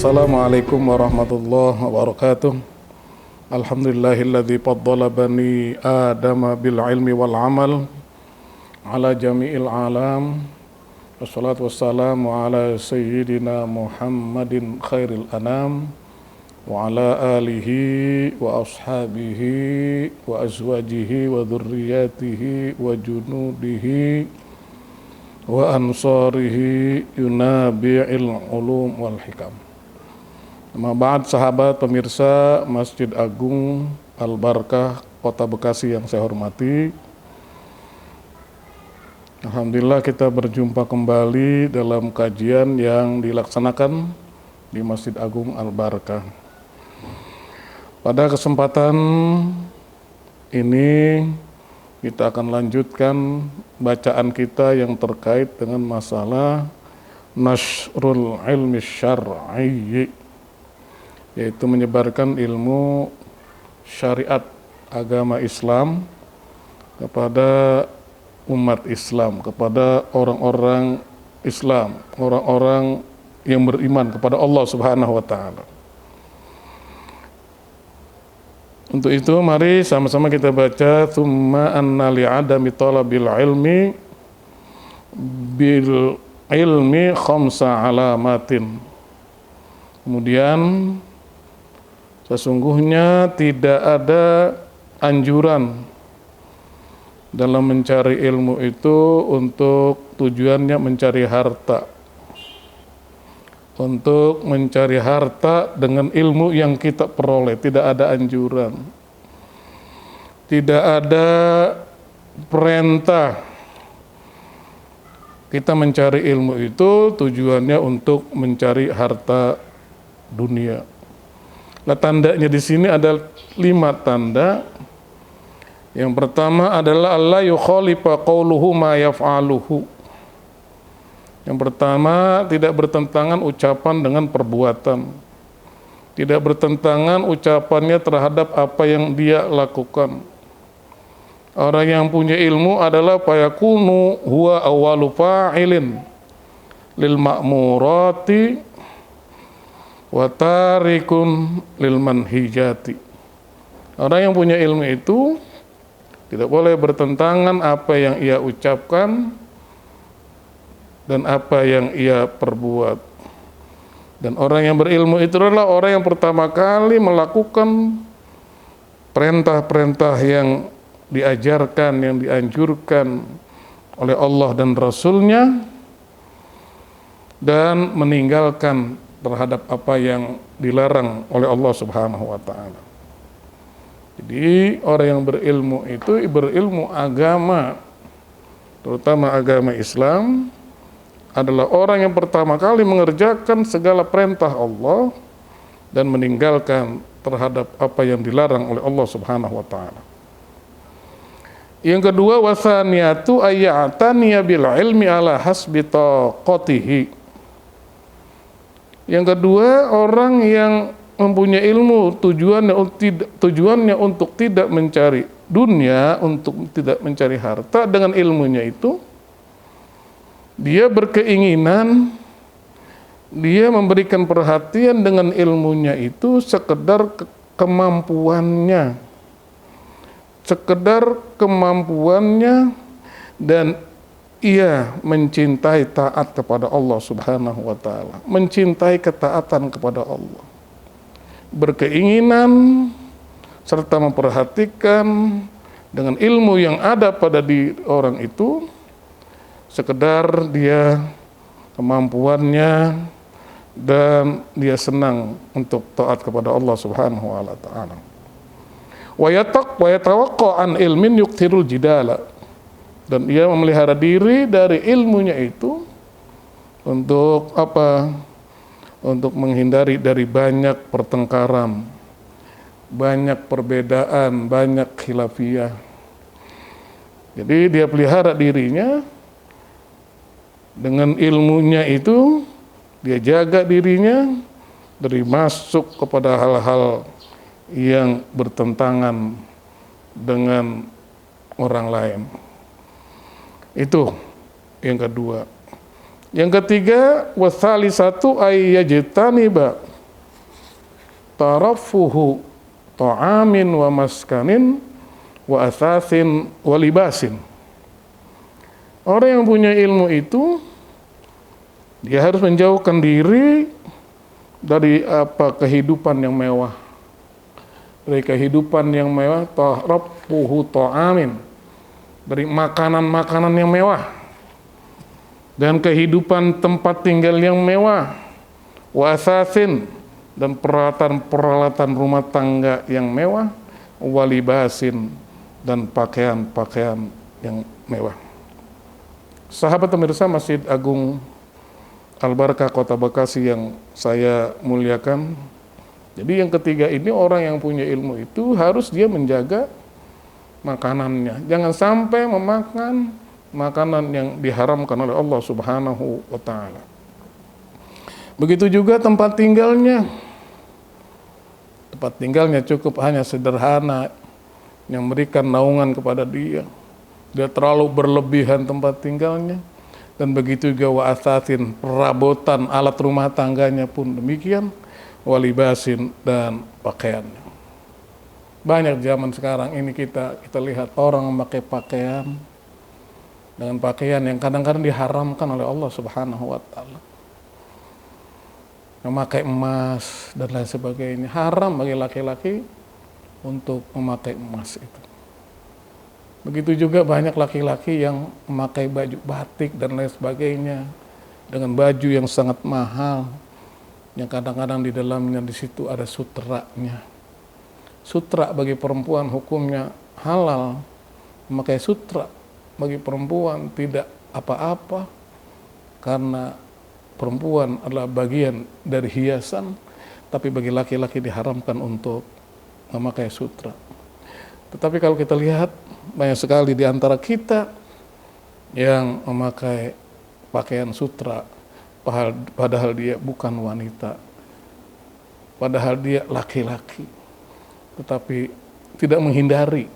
Assalamualaikum warahmatullahi wabarakatuh. Alhamdulillahilladzi faddala bani Adama bil ilmi wal amal ala jami'il alam. Wassalatu wassalamu ala sayyidina Muhammadin khairil anam wa ala alihi wa ashabihi wa azwajihi wa dhurriyyatihi wa junudihi wa ansarihi yunabi'il ulum wal hikam. Amma ba'd, sahabat pemirsa Masjid Agung Al-Barkah Kota Bekasi yang saya hormati. Alhamdulillah kita berjumpa kembali dalam kajian yang dilaksanakan di Masjid Agung Al-Barkah. Pada kesempatan ini kita akan lanjutkan bacaan kita yang terkait dengan masalah nashrul ilmi syar'i, yaitu menyebarkan ilmu syariat agama Islam kepada umat Islam, kepada orang-orang Islam, orang-orang yang beriman kepada Allah Subhanahu wa taala. Untuk itu mari sama-sama kita baca tsumma anna li'adami talabil ilmi bil ilmi khamsa alamatin. Kemudian sesungguhnya tidak ada anjuran dalam mencari ilmu itu untuk tujuannya mencari harta. Untuk mencari harta dengan ilmu yang kita peroleh, tidak ada anjuran, tidak ada perintah kita mencari ilmu itu tujuannya untuk mencari harta dunia. Nah, tandanya di sini ada 5 tanda. Yang pertama adalah alla yukhalifa qauluhu ma yaf'aluhu. Yang pertama, tidak bertentangan ucapan dengan perbuatan. Tidak bertentangan ucapannya terhadap apa yang dia lakukan. Orang yang punya ilmu adalah fayakunu huwa awwalu fa'ilin lil ma'murati wa tarikun lil manhijati. Orang yang punya ilmu itu tidak boleh bertentangan apa yang ia ucapkan dan apa yang ia perbuat. Dan orang yang berilmu itu adalah orang yang pertama kali melakukan perintah-perintah yang diajarkan, yang dianjurkan oleh Allah dan Rasul-Nya, dan meninggalkan terhadap apa yang dilarang oleh Allah Subhanahu wa taala. Jadi orang yang berilmu itu berilmu agama, terutama agama Islam, adalah orang yang pertama kali mengerjakan segala perintah Allah dan meninggalkan terhadap apa yang dilarang oleh Allah Subhanahu wa taala. Yang kedua, wasaniyatu ayyataniya bil ilmi ala hasbi taqatihi. Yang kedua, orang yang mempunyai ilmu tujuannya untuk tidak mencari dunia, untuk tidak mencari harta. Dengan ilmunya itu dia berkeinginan, dia memberikan perhatian dengan ilmunya itu sekedar kemampuannya, dan ia mencintai taat kepada Allah Subhanahu wa taala, mencintai ketaatan kepada Allah, berkeinginan serta memperhatikan dengan ilmu yang ada pada diri orang itu, sekedar dia kemampuannya dan dia senang untuk taat kepada Allah Subhanahu wa taala. Wa yatawaqqa an ilmin yukthirul jidala, dan dia memelihara diri dari ilmunya itu untuk apa? Untuk menghindari dari banyak pertengkaran, banyak perbedaan, banyak khilafiyah. Jadi dia pelihara dirinya dengan ilmunya itu, dia jaga dirinya dari masuk kepada hal-hal yang bertentangan dengan orang lain. Itu yang kedua. Yang ketiga, wasalisatu ayyajtaniba tarafuhu ta'amin wa maskanin wa athathin wa libasin. Orang yang punya ilmu itu dia harus menjauhkan diri dari kehidupan yang mewah. Dari kehidupan yang mewah, tarafuhu ta'amin, dari makanan-makanan yang mewah, dan kehidupan tempat tinggal yang mewah, wa athathin, dan peralatan-peralatan rumah tangga yang mewah, wa libasin, dan pakaian-pakaian yang mewah. Sahabat pemirsa Masjid Agung Al-Barakah Kota Bekasi yang saya muliakan, jadi yang ketiga ini, orang yang punya ilmu itu harus dia menjaga makanannya. Jangan sampai memakan makanan yang diharamkan oleh Allah Subhanahu wa ta'ala. Begitu juga tempat tinggalnya. Tempat tinggalnya cukup hanya sederhana yang memberikan naungan kepada dia. Dia terlalu berlebihan tempat tinggalnya. Dan begitu juga wa athatin, perabotan alat rumah tangganya pun demikian, walibasin, dan pakaiannya. Banyak zaman sekarang ini kita lihat orang memakai pakaian dengan pakaian yang kadang-kadang diharamkan oleh Allah Subhanahu wa ta'ala. Memakai emas dan lain sebagainya. Haram bagi laki-laki untuk memakai emas itu. Begitu juga banyak laki-laki yang memakai baju batik dan lain sebagainya dengan baju yang sangat mahal, yang kadang-kadang di dalamnya di situ ada sutranya. Sutra bagi perempuan hukumnya halal. Memakai sutra bagi perempuan tidak apa-apa, karena perempuan adalah bagian dari hiasan, tapi bagi laki-laki diharamkan untuk memakai sutra. Tetapi kalau kita lihat, banyak sekali di antara kita yang memakai pakaian sutra, padahal dia bukan wanita, padahal dia laki-laki, tetapi tidak menghindari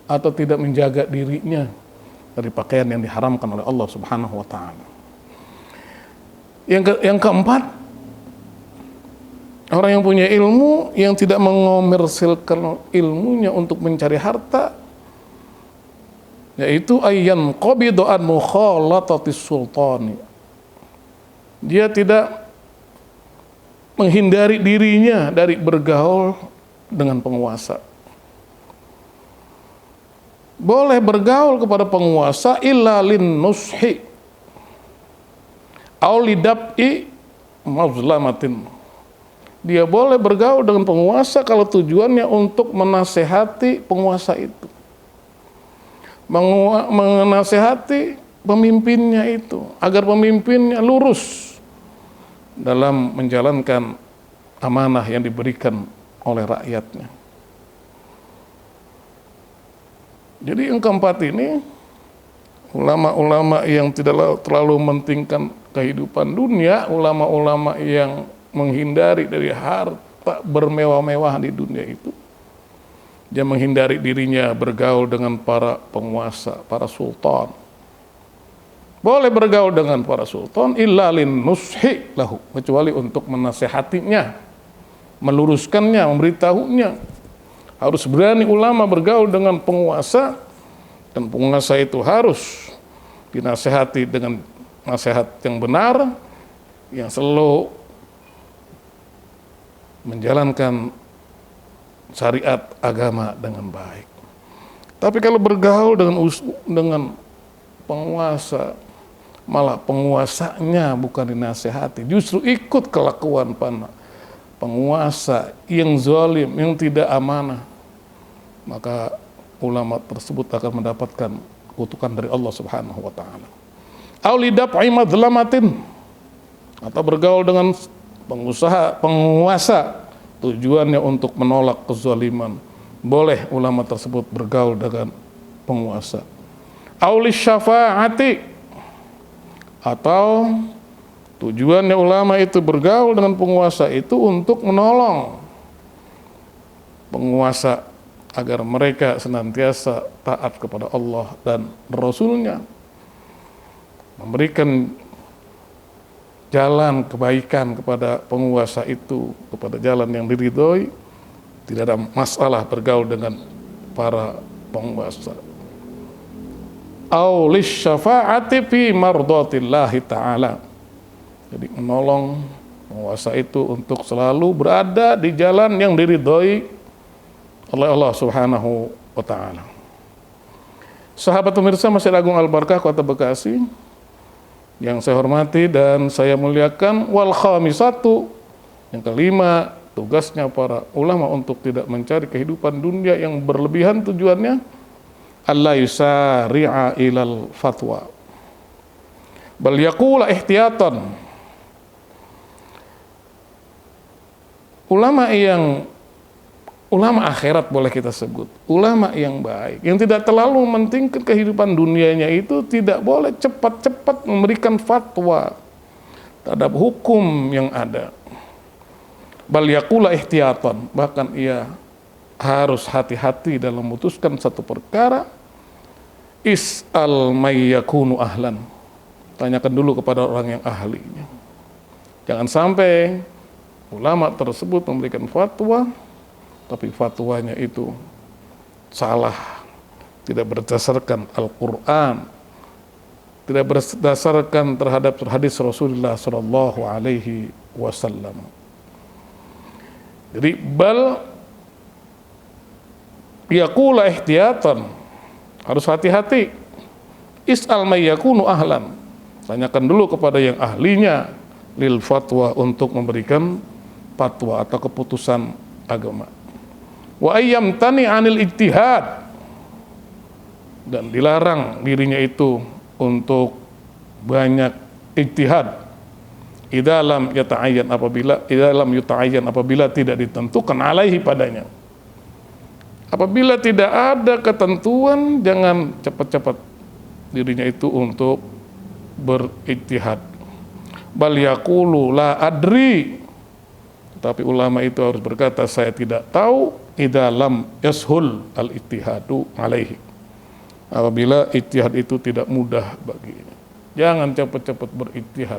atau tidak menjaga dirinya dari pakaian yang diharamkan oleh Allah Subhanahu wa ta'ala. Yang keempat, orang yang punya ilmu yang tidak mengomersilkan ilmunya untuk mencari harta, yaitu ayyan qabidu an mukhalatatis sultani. Dia tidak menghindari dirinya dari bergaul dengan penguasa. Boleh bergaul kepada penguasa illa lin nushi aw lidab'i mazlamatin. Dia boleh bergaul dengan penguasa kalau tujuannya untuk menasehati penguasa itu, menasehati pemimpinnya itu, agar pemimpinnya lurus dalam menjalankan amanah yang diberikan oleh rakyatnya. Jadi yang keempat ini, ulama-ulama yang tidak terlalu mementingkan kehidupan dunia, ulama-ulama yang menghindari dari harta bermewah-mewah di dunia itu, dia menghindari dirinya bergaul dengan para penguasa, para sultan. Boleh bergaul dengan para sultan illa lin nushi lahu, kecuali untuk menasehatinya, meluruskannya, memberitahunya. Harus berani ulama bergaul dengan penguasa, dan penguasa itu harus dinasehati dengan nasihat yang benar, yang selalu menjalankan syariat agama dengan baik. Tapi kalau bergaul dengan penguasa, malah penguasanya bukan dinasehati, justru ikut kelakuan penguasa yang zalim, yang tidak amanah, maka ulama tersebut akan mendapatkan kutukan dari Allah Subhanahu wa ta'ala. Aw lidaf'i madlamatin, atau bergaul dengan penguasa tujuannya untuk menolak kezaliman, boleh ulama tersebut bergaul dengan penguasa. Aw lisyafa'ati, atau tujuannya ulama itu bergaul dengan penguasa itu untuk menolong penguasa agar mereka senantiasa taat kepada Allah dan Rasul-Nya, memberikan jalan kebaikan kepada penguasa itu, kepada jalan yang diridhoi, tidak ada masalah bergaul dengan para penguasa. Au lisyafa'ati fi mardhatillahi ta'ala. Jadi menolong penguasa itu untuk selalu berada di jalan yang diridhoi oleh Allah Subhanahu wa taala. Sahabat pemirsa Masjid Agung Al-Barkah Kota Bekasi yang saya hormati dan saya muliakan, wal khamisatu, yang kelima, tugasnya para ulama untuk tidak mencari kehidupan dunia yang berlebihan, tujuannya alla yusari'a ilal fatwa bal yaqula ihtiyatan. Ulama akhirat boleh kita sebut, ulama yang baik, yang tidak terlalu mementingkan kehidupan dunianya itu tidak boleh cepat-cepat memberikan fatwa terhadap hukum yang ada. Bal yaqula ihtiyatan, bahkan ia harus hati-hati dalam memutuskan satu perkara. Is'al may yakunu ahlan, tanyakan dulu kepada orang yang ahlinya. Jangan sampai ulama tersebut memberikan fatwa tapi fatwanya itu salah, tidak berdasarkan Al-Quran, tidak berdasarkan terhadap hadis Rasulullah Sallallahu Alaihi Wasallam. Jadi bal yaqula ihtiyatan, harus hati-hati. Is'al may yakunu ahlan, tanyakan dulu kepada yang ahlinya lil fatwa, untuk memberikan fatwa atau keputusan agama. Wa ayyam tani anil ijtihad, dan dilarang dirinya itu untuk banyak ijtihad. Idza lam yata'ayyan, apabila tidak ditentukan alaihi padanya. Apabila tidak ada ketentuan, jangan cepat-cepat dirinya itu untuk berijtihad. Bal yaqulu la adri, tapi ulama itu harus berkata saya tidak tahu. Idza lam yashul al ijtihadu alaihi, apabila ijtihad itu tidak mudah baginya. Jangan cepat-cepat berijtihad,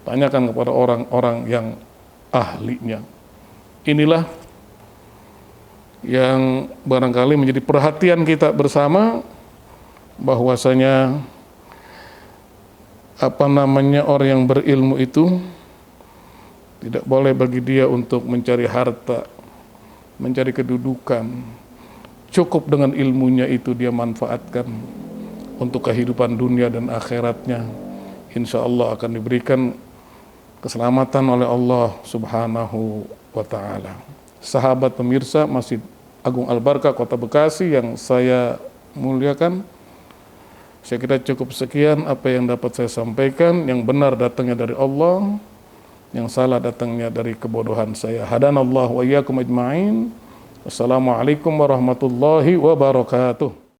tanyakan kepada orang-orang yang ahlinya. Inilah yang barangkali menjadi perhatian kita bersama, bahwasanya orang yang berilmu itu tidak boleh bagi dia untuk mencari harta, mencari kedudukan. Cukup dengan ilmunya itu dia manfaatkan untuk kehidupan dunia dan akhiratnya. Insya Allah akan diberikan keselamatan oleh Allah Subhanahu wa ta'ala. Sahabat pemirsa Masjid Agung Al-Barkah Kota Bekasi yang saya muliakan, saya kira cukup sekian apa yang dapat saya sampaikan. Yang benar datangnya dari Allah, yang salah datangnya dari kebodohan saya. Hadanallahu wa iyyakum ajma'in. Wassalamualaikum warahmatullahi wabarakatuh.